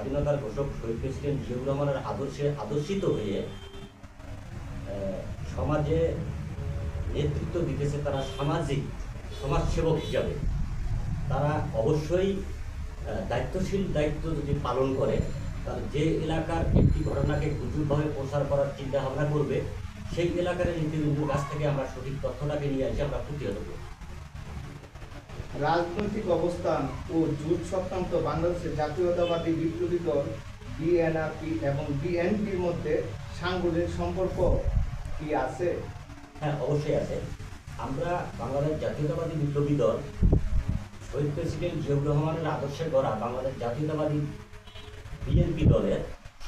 স্বাধীনতার ঘোষক শহীদ প্রেসিডেন্ট জিয়াউর রহমানের আদর্শে আদর্শিত হয়ে সমাজে নেতৃত্ব দিতেছে, তারা সামাজিক সমাজসেবক হিসাবে তারা অবশ্যই দায়িত্বশীল দায়িত্ব যদি পালন করে, তাহলে যে এলাকার একটি ঘটনাকে গুজবভাবে প্রচার করার চিন্তা ভাবনা করবে, সেই এলাকার নীতিবিন্দুর কাছ থেকে আমরা সঠিক তথ্যটাকে নিয়ে এসে আমরা প্রতিহত করব। রাজনৈতিক অবস্থান ও জুট সংক্রান্ত বাংলাদেশের জাতীয়তাবাদী বিপ্লবী দল বিএনআরপি এবং বিএনপির মধ্যে সাংগঠনিক সম্পর্ক কি আছে? হ্যাঁ, অবশ্যই আছে। আমরা বাংলাদেশ জাতীয়তাবাদী বিপ্লবী দল শহীদ প্রেসিডেন্ট জিয়াউর রহমানের আদর্শে গড়া বাংলাদেশ জাতীয়তাবাদী বিএনপি দলের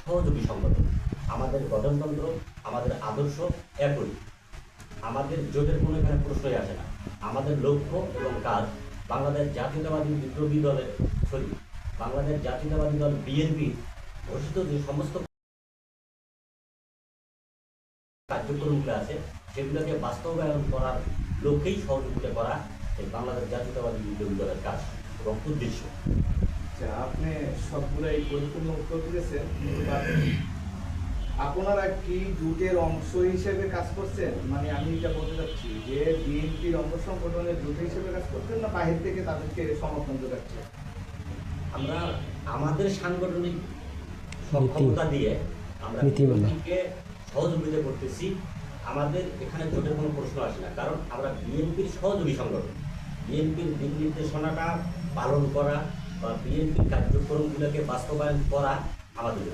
সহযোগী সংগঠন। আমাদের গঠনতন্ত্র, আমাদের আদর্শ একই। আমাদের জোটের কোনো এখানে প্রশ্নই আসে না। আমাদের লক্ষ্য এবং কাজ বাংলাদেশ জাতীয়তাবাদী বিপ্লবী দলের বাংলাদেশ জাতীয়তাবাদী দল বিএনপি ঘোষিত যে সমস্ত কার্যক্রমগুলো আছে সেগুলোকে বাস্তবায়ন করার লক্ষ্যেই সহযোগিতা করা এই বাংলাদেশ জাতীয়তাবাদী বিপ্লবী দলের কাজ এবং উদ্দেশ্য। আপনি সবগুলাই পরিপূর্ণ উত্তর দিয়েছেন। আপনারা কি জোটের অংশ হিসেবে কাজ করছেন? মানে আমি এটা বলতে চাচ্ছি যে বিএনপির অঙ্গ সংগঠনের জোট হিসেবে কাজ করছেন না বাহির থেকে তাদেরকে সমর্থন যোগাচ্ছে? আমরা আমাদের সাংগঠনিক সক্ষমতা দিয়ে আমরা বিএনপিকে সহযোগিতা করতেছি। আমাদের এখানে জোটের কোনো প্রশ্ন আসে না, কারণ আমরা বিএনপির সহযোগী সংগঠন। বিএনপির দিক নির্দেশনাটা পালন করা বা বিএনপির কার্যক্রমগুলোকে বাস্তবায়ন করা আমাদের।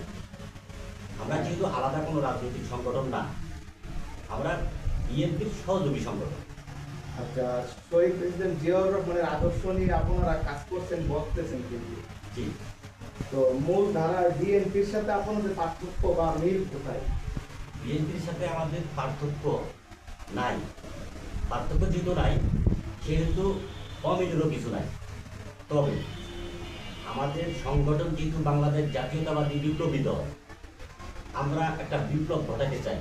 আমরা যেহেতু আলাদা কোনো রাজনৈতিক সংগঠন না, আমরা বিএনপির সহযোগী সংগঠন। আচ্ছা, শহীদ প্রেসিডেন্ট জিয়াউর রহমানের আদর্শ নিয়ে আপনারা কাজ করছেন বলতেছেন, কিন্তু জি, তো মূল ধারার বিএনপির সাথে আপনাদের পার্থক্য বা মিল কোথায়? বিএনপির সাথে আমাদের পার্থক্য নাই। পার্থক্য যেহেতু নাই, সেহেতু অমিলেরও কিছু নাই। তবে আমাদের সংগঠন যেহেতু বাংলাদেশ জাতীয়তাবাদী বিপ্লবী দল, আমরা একটা বিপ্লব ঘটাতে চাই।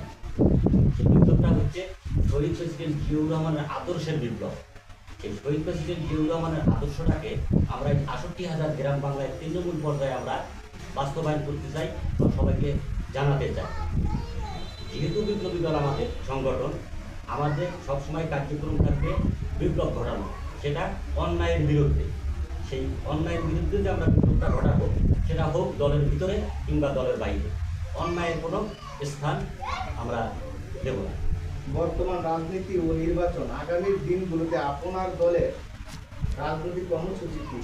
সেই বিপ্লবটা হচ্ছে শহীদ প্রেসিডেন্ট জিয়াউর রহমানের আদর্শের বিপ্লব। এই শহীদ প্রেসিডেন্ট জিয়াউর রহমানের আদর্শটাকে আমরা ৬৮,০০০ গ্রাম বাংলায় তৃণমূল পর্যায়ে আমরা বাস্তবায়ন করতে চাই বা সবাইকে জানাতে চাই। যেহেতু বিপ্লবী দল আমাদের সংগঠন, আমাদের সবসময় কার্যক্রম থাকবে বিপ্লব ঘটানো, সেটা অন্যায়ের বিরুদ্ধে। সেই অন্যায়ের বিরুদ্ধে যে আমরা বিপ্লবটা ঘটাবো, সেটা হোক দলের ভিতরে কিংবা দলের বাইরে, অন্যায়ের কোনো স্থান আমরা দেব না। বর্তমান রাজনীতি ও নির্বাচন, আগামী দিনগুলোতে আপনার দলের রাজনৈতিক কর্মসূচি কি?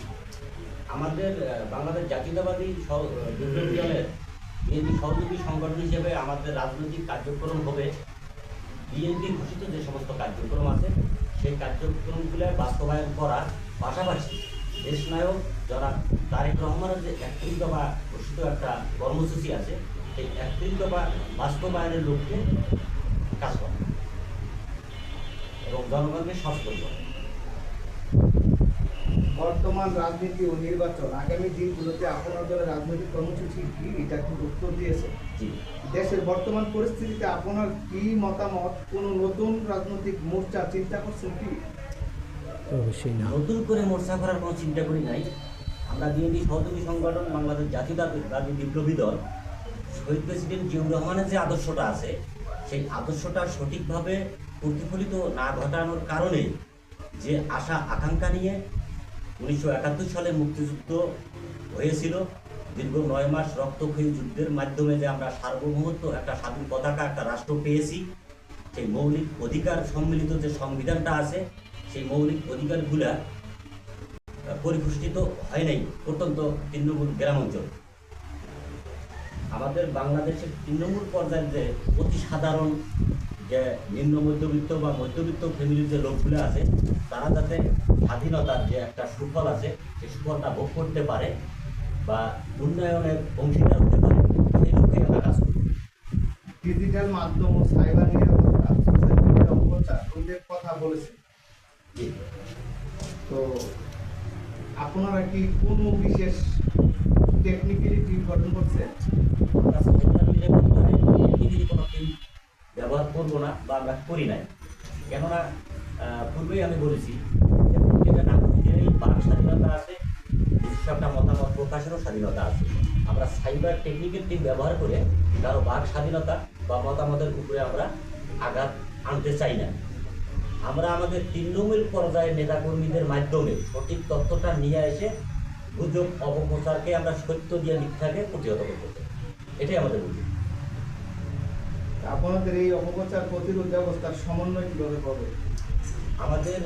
আমাদের বাংলাদেশ জাতীয়তাবাদী বিপ্লবী দলের বিএনপি সহযোগী সংগঠন হিসেবে আমাদের রাজনৈতিক কার্যক্রম হবে বিএনপি ঘোষিত যে সমস্ত কার্যক্রম আছে সেই কার্যক্রমগুলো বাস্তবায়ন করার পাশাপাশি দেশনায়ক যারা তারেক রহমানের যে ৩১ দফা ঘোষিত একটা কর্মসূচি আছে, সেই ৩১ দফা বাস্তবায়নের লক্ষ্যে কাজ করা এবং জনগণকে সচেতন করা। বর্তমান রাজনীতি ও নির্বাচন, আগামী দিনগুলোতে আপনার দলের রাজনৈতিক কর্মসূচি কি, এটা খুব উত্তর দিয়েছে। জি, দেশের বর্তমান পরিস্থিতিতে আপনার কি মতামত? কোনো নতুন রাজনৈতিক মোর্চা চিন্তা করছেন কি? অবশ্যই না। নতুন করে মোর্চা করার কোনো চিন্তা করি নাই। আমরা বিএনপি সহযোগী সংগঠন বাংলাদেশ জাতীয়তাবাদী বিপ্লবী দল শহীদ প্রেসিডেন্ট জিয়াউর রহমানের যে আদর্শটা আছে, সেই আদর্শটা সঠিকভাবে প্রতিফলিত না ঘটানোর কারণে যে আশা আকাঙ্ক্ষা নিয়ে ১৯৭১ সালে মুক্তিযুদ্ধ হয়েছিল, দীর্ঘ ৯ মাস রক্তক্ষয়ী যুদ্ধের মাধ্যমে যে আমরা সার্বভৌমত্ব, একটা স্বাধীন পতাকা, একটা রাষ্ট্র পেয়েছি, সেই মৌলিক অধিকার সম্মিলিত যে সংবিধানটা আছে, সেই মৌলিক অধিকারগুলা পরিপুষ্টিত হয় নাই প্রত্যন্ত তৃণমূল গ্রাম অঞ্চল। আমাদের বাংলাদেশের তৃণমূল পর্যায়ের যে অতি সাধারণ যে নিম্ন মধ্যবিত্ত বা মধ্যবিত্ত ফ্যামিলির যে লোকগুলো আছে, তারা যাতে স্বাধীনতার যে একটা সুফল আছে সেই সুফলটা ভোগ করতে পারে বা উন্নয়নের অংশীদার হতে পারে, সেই লক্ষ্যে আমরা কাজ করি। ডিজিটাল মাধ্যম ও সাইবার নিরাপত্তা, সোশ্যাল মিডিয়া অপপ্রচার ওদের কথা বলেছেন। তো আপনারা কি কোনো বিশেষ টেকনিক্যালি টিম গঠন করছেন? আমরা সাইবার নিরাপত্তায় কোনো টিম ব্যবহার করবো না বা আমরা করি নাই। কেননা পূর্বেই আমি বলেছি যে প্রত্যেকটা নাগরিকেরই বাক স্বাধীনতা আছে, নিজস্ব একটা মতামত প্রকাশেরও স্বাধীনতা আছে। আমরা সাইবার টেকনিকের টিম ব্যবহার করে কারো বাক স্বাধীনতা বা মতামতের উপরে আমরা আঘাত আনতে চাই না। আমরা আমাদের তৃণমূল পর্যায়ের নেতাকর্মীদের মাধ্যমে সঠিক তথ্যটা নিয়ে এসে গুজব অপপ্রচারকে আমরা সত্য দিয়ে মিথ্যাকে প্রতিহত করতে চাই। এটাই আমাদের উদ্দেশ্য। আপনাদের এই অপপ্রচার প্রতিরোধ ব্যবস্থার সমন্বয় কিভাবে করবে? আমাদের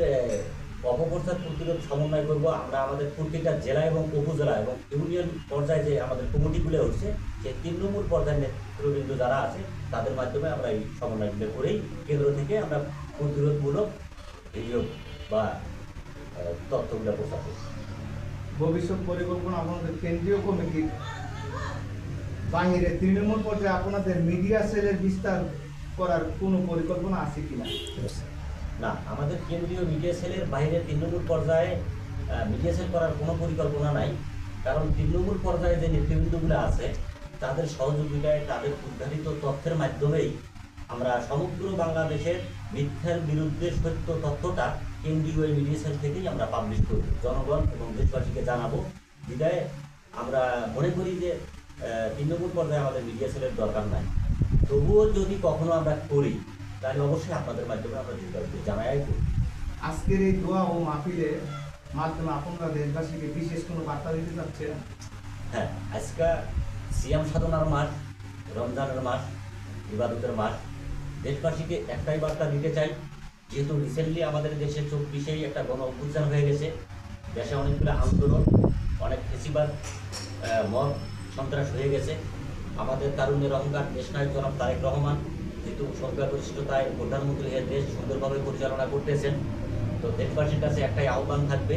অপপ্রচার প্রতিরোধ সমন্বয় করব আমরা আমাদের প্রত্যেকটা জেলা এবং উপজেলা এবং ইউনিয়ন পর্যায়ে যে আমাদের কমিটিগুলো হচ্ছে সেই তৃণমূল পর্যায়ের নেতৃবৃন্দ যারা আছে তাদের মাধ্যমে আমরা এই সমন্বয়গুলো করেই কেন্দ্র থেকে আমরা প্রতিরোধমূলক ভিডিও বা তথ্যগুলো প্রচার করছি। ভবিষ্যৎ পরিকল্পনা আপনাদের কেন্দ্রীয় কমিটির বাহিরে তৃণমূল পর্যায়ে আপনাদের মিডিয়া সেলের বিস্তার করার কোনো পরিকল্পনা আছে কিনা? না, আমাদের কেন্দ্রীয় মিডিয়া সেলের বাইরে তৃণমূল পর্যায়ে মিডিয়া সেল করার কোনো পরিকল্পনা নাই। কারণ তৃণমূল পর্যায়ে যে নেতৃবৃন্দগুলো আছে তাদের সহযোগিতায় তাদের উদ্ঘাটিত তথ্যের মাধ্যমেই আমরা সমগ্র বাংলাদেশের মিথ্যার বিরুদ্ধে সত্য তথ্যটা কেন্দ্রীয় মিডিয়া সেল থেকেই আমরা পাবলিশ করব, জনগণ এবং দেশবাসীকে জানাবো। বিদায় আমরা মনে করি যে তৃণমূল পর্যায়ে আমাদের মিডিয়া সেলের দরকার নাই। তবুও যদি কখনো আমরা করি তাহলে অবশ্যই আপনাদের মাধ্যমে আমরা জানাই করি। আজকের এই দোয়া ও মাহফিলের মাধ্যমে আপনারা দেশবাসীকে বিশেষ কোনো বার্তা দিতে চাচ্ছেন? হ্যাঁ, আজকে সিয়াম সাধনার মাস, রমজানের মাস, ইবাদতের মাস। দেশবাসীকে একটাই বার্তা দিতে চাই, যেহেতু রিসেন্টলি আমাদের দেশে 24-এই একটা গণ অভ্যুত্থান হয়ে গেছে, দেশে অনেকগুলো আন্দোলন, অনেক ফেসিবাদ মত সন্ত্রাস হয়ে গেছে। আমাদের তারুণ্যের অহংকার দেশনায়ক জনাব তারেক রহমান যেহেতু সংখ্যাগরিষ্ঠতায় প্রধানমন্ত্রী হয়ে দেশ সুন্দরভাবে পরিচালনা করতেছেন, তো দেশবাসীর কাছে একটাই আহ্বান থাকবে,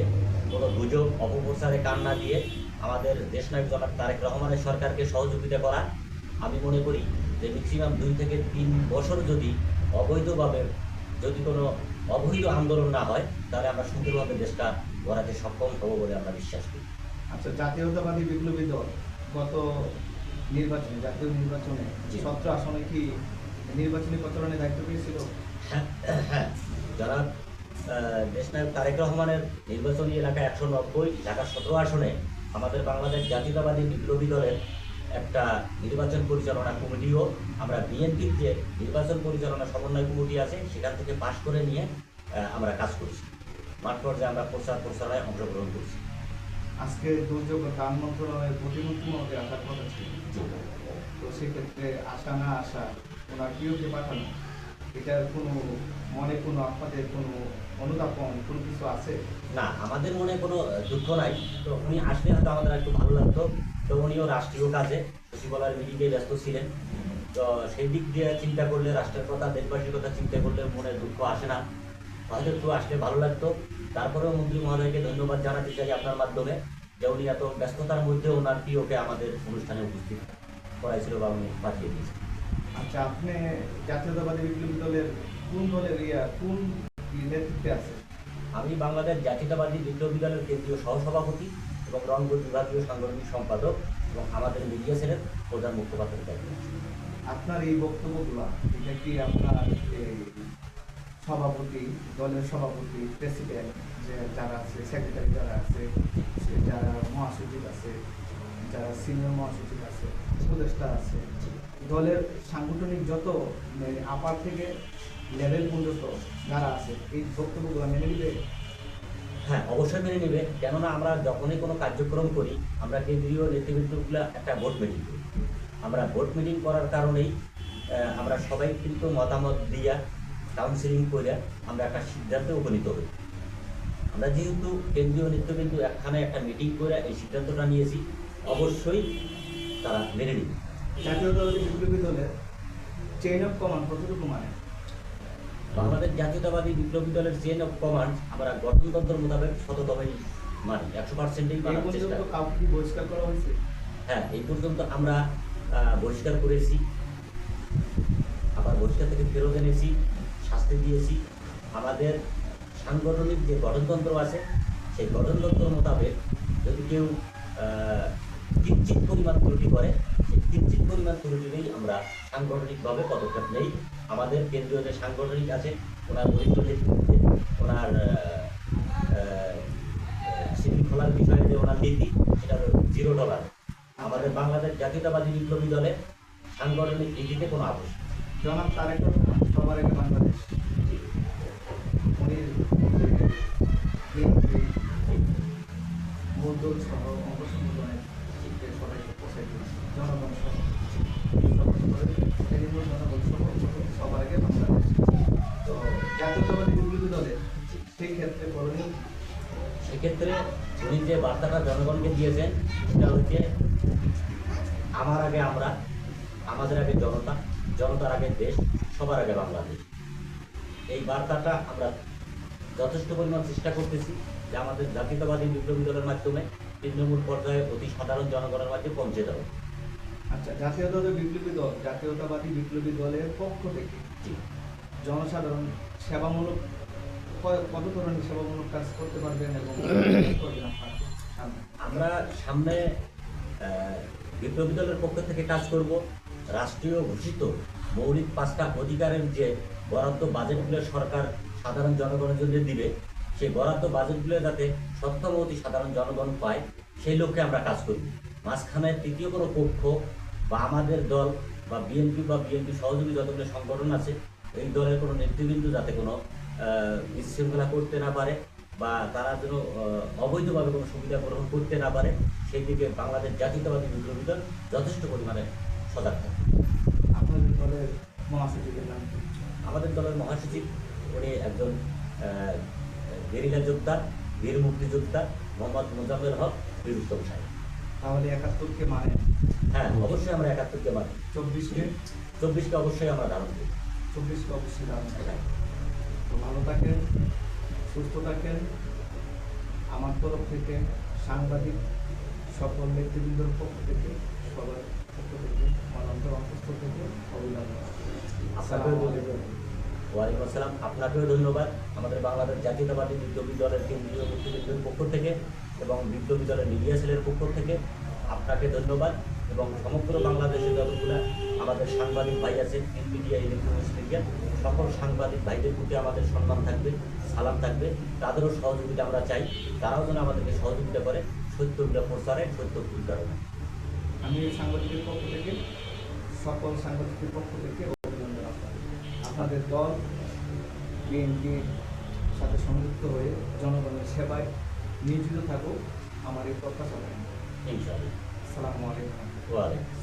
কোনো গুজব অপপ্রচারে কান না দিয়ে আমাদের দেশনায়ক জনাব তারেক রহমানের সরকারকে সহযোগিতা করা। আমি মনে করি যে ম্যাক্সিমাম 2 থেকে 3 বছর যদি অবৈধভাবে যদি কোনো অবৈধ আন্দোলন না হয় তাহলে আমরা সুন্দরভাবে দেশটা গড়াতে সক্ষম হব বলে আমরা বিশ্বাস করি। আচ্ছা, জাতীয়তাবাদী বিপ্লবী দল গত নির্বাচনে, জাতীয় নির্বাচনে 17 আসনে কি নির্বাচনী প্রচারণায় দায়িত্ব পেয়েছিল? হ্যাঁ, যারা দেশনায়ক তারেক রহমানের নির্বাচনী এলাকা 190, ঢাকা 17 আসনে আমাদের বাংলাদেশ জাতীয়তাবাদী বিপ্লবী দলের একটা নির্বাচন পরিচালনা কমিটিও আমরা বিএনপির যে নির্বাচন পরিচালনা সমন্বয় কমিটি আছে সেখান থেকে পাশ করে নিয়ে আমরা কাজ করছি। মাঠ পর্যায়ে আমরা প্রচারণায় অংশগ্রহণ করছি। আজকে দুর্যোগ ত্রাণ মন্ত্রণালয়ের প্রতিমন্ত্রী মহোদয় আসার কথা ছিল, তো সেক্ষেত্রে আসা না আসা ওনার প্রিয়কে পাঠানো, এটার কোনো মনে কোনো আপনাদের কোনো অনুধাবন কোনো কিছু আছে? না, আমাদের মনে কোনো দুঃখ নাই। তো উনি আসলে হয়তো আমাদের একটু ভালো লাগতো। তো উনিও রাষ্ট্রীয় কাজে সচিবালয়ের মিটিংয়ে ব্যস্ত ছিলেন, তো সেই দিক দিয়ে চিন্তা করলে, রাষ্ট্রের কথা দেশবাসীর কথা চিন্তা করলে মনে দুঃখ আসে না। হয়তো একটু আসলে ভালো লাগতো। তারপরেও মন্ত্রী মহোদয়কে ধন্যবাদ জানাতে চাই আপনার মাধ্যমে যে উনি এত ব্যস্ততার মধ্যে ওনার প্রিয়কে আমাদের অনুষ্ঠানে উপস্থিত করাইছিল বা উনি পাঠিয়ে দিয়েছেন। আচ্ছা, আপনি জাতীয়তাবাদী বিপ্লবী দলের কোন দলের কোন নেতৃত্বে আছে? আমি বাংলাদেশ জাতীয়তাবাদী বিপ্লবী দলের কেন্দ্রীয় সহসভাপতি এবং রংপুর বিভাগীয় সাংগঠনিক সম্পাদক এবং আমাদের মিডিয়া সেলের প্রধান মুখপাত্রের দায়িত্ব। আপনার এই বক্তব্যগুলো এটা কি আপনার এই সভাপতি, দলের সভাপতি, প্রেসিডেন্ট যে যারা আছে, সেক্রেটারি যারা আছে, যারা মহাসচিব আছে, যারা সিনিয়র মহাসচিব আছে, উপদেষ্টা আছে, দলের সাংগঠনিক যত আপার থেকে লেভেল পর্যন্ত যারা আছে এই বক্তব্যগুলো মেনে নিবে? হ্যাঁ, অবশ্যই মেনে নেবে। কেননা আমরা যখনই কোনো কার্যক্রম করি আমরা কেন্দ্রীয় নেতৃবৃন্দগুলো একটা ভোট মিটিং করি। আমরা ভোট মিটিং করার কারণেই আমরা সবাই কিন্তু মতামত দিয়া কাউন্সিলিং করে আমরা একটা সিদ্ধান্তে উপনীত হই। আমরা যেহেতু কেন্দ্রীয় নেতৃবৃন্দ একখানে একটা মিটিং করে এই সিদ্ধান্তটা নিয়েছি, অবশ্যই তারা মেনে নেবে। জাতীয়তাবাদী বিপ্লবী দলের চেইন অফ কমান্ড কতটুকু মানে? বাংলাদেশ জাতীয়তাবাদী বিপ্লবী দলের চেইন অফ কমান্ড আমরা গঠনতন্ত্র মোতাবেক শতভাবেই মানি, 100%ই মানার চেষ্টা করি। কাউকে কি বহিষ্কার করা হয়েছে? হ্যাঁ, এই পর্যন্ত আমরা বহিষ্কার করেছি, আবার বহিষ্কার থেকে ফেরত এনেছি, শাস্তি দিয়েছি। আমাদের সাংগঠনিক যে গঠনতন্ত্র আছে সেই গঠনতন্ত্র মোতাবেক যদি কেউ কিঞ্চিৎ পরিমাণ ত্রুটি করে সেই কিঞ্চিৎ পরিমাণ ত্রুটিতেই আমরা সাংগঠনিকভাবে পদক্ষেপ নেই। আমাদের কেন্দ্রীয় যে সাংগঠনিক আছে ওনার বরিষ্ঠ নেতৃত্বে ওনার শৃঙ্খলার বিষয়ে যে ওনার নীতি সেটা 0 টলারেন্স। আমাদের বাংলাদেশ জাতীয়তাবাদী বিপ্লবী দলের সাংগঠনিক নীতিতে কোনো আপোষ নেই। জনাব তারেক রহমান সবার আগে বাংলাদেশ, উনি বিএনপি মূলদল সহ অঙ্গ সংগঠনের যে সবাইকে পোষাই দিয়েছে, জনগণ সহ জনগণ সহ সবার আগে বাংলাদেশ। তো জাতীয়তাবাদী বিপ্লবী দলের সেই ক্ষেত্রে করণীয় কি? সেক্ষেত্রে উনি যে বার্তাটা জনগণকে দিয়েছেন সেটা হচ্ছে আমার আগে আমরা, আমাদের আগে জনতা, জনতার আগে দেশ, সবার আগে বাংলাদেশ। এই বার্তাটা আমরা যথেষ্ট পরিমাণ চেষ্টা করতেছি যে আমাদের জাতীয়তাবাদী বিপ্লবী দলের মাধ্যমে তৃণমূল পর্যায়ে অতি সাধারণ জনগণের মাঝে পৌঁছে দেবো। আচ্ছা, জাতীয়তাবাদী বিপ্লবী দলের পক্ষ থেকে জি। জনসাধারণ সেবামূলক কত ধরনের সেবামূলক কাজ করতে পারবেন এবং কি করবেন আপনারা সামনে? আমরা সামনে বিপ্লবী দলের পক্ষ থেকে কাজ করব রাষ্ট্রীয় ঘোষিত মৌলিক 5টা অধিকারের যে বরাদ্দ বাজেটগুলো সরকার সাধারণ জনগণের জন্য দিবে, সেই বরাদ্দ বাজেটগুলো যাতে সক্ষম অতি সাধারণ জনগণ পায় সেই লক্ষ্যে আমরা কাজ করব। মাঝখানে তৃতীয় কোনো পক্ষ বা আমাদের দল বা বিএনপি সহযোগী যতগুলো সংগঠন আছে এই দলের কোনো নেতৃবৃন্দ যাতে কোনো বিশৃঙ্খলা করতে না পারে বা তারা যেন অবৈধভাবে কোনো সুবিধা গ্রহণ করতে না পারে, সেই দিকে বাংলাদেশ জাতীয়তাবাদী বিপ্লবী দল যথেষ্ট পরিমাণে সজাগ থাকে। আপনাদের দলের মহাসচিবের নাম কি? আমাদের দলের মহাসচিব উনি একজন গেরিলা যোদ্ধা, বীর মুক্তিযোদ্ধা মোহাম্মদ মোজাম্মেল হক বীর উত্তম সাহেব। তাহলে 71কে মানে হ্যাঁ, অবশ্যই আমরা 71কে মানি। 24কে অবশ্যই আমরা ধারণ করি। 24কে অবশ্যই দাম করেন। তো ভালো থাকেন, সুস্থ থাকেন। আমার তরফ থেকে সাংবাদিক সকল নেতৃবৃন্দর পক্ষ থেকে সবার পক্ষ থেকে মানবতার অন্তঃস্থল থেকে অভিনন্দন। আপনাকেও ওয়ালাইকুম আসসালাম। আপনাকেও ধন্যবাদ আমাদের বাংলাদেশ জাতীয়তাবাদী বিপ্লবী দলের কেন্দ্রীয় নেতৃবৃন্দের পক্ষ থেকে এবং বিপ্লবী দলের মিডিয়া সেলের পক্ষ থেকে আপনাকে ধন্যবাদ এবং সমগ্র বাংলাদেশে যতগুলো আমাদের সাংবাদিক ভাই আছে, প্রিন্ট মিডিয়া, ইলেকট্রনিক্স মিডিয়া, সকল সাংবাদিক ভাইদের প্রতি আমাদের সম্মান থাকবে, সালাম থাকবে। তাদেরও সহযোগিতা আমরা চাই, তারাও যেন আমাদেরকে সহযোগিতা করে সত্যগুলো প্রচারে, সত্য ভুল কারণে। আমি সাংবাদিকের পক্ষ থেকে সকল সাংবাদিকের পক্ষ থেকে অভিনন্দন আপনাদের দল বিএনপির সাথে সংযুক্ত হয়ে জনগণের সেবায় নিয়োজিত থাকুক, আমার এই প্রত্যাশা। ইনশাআল্লাহ। আসসালামু আলাইকুম। ওয়ালাইকুম।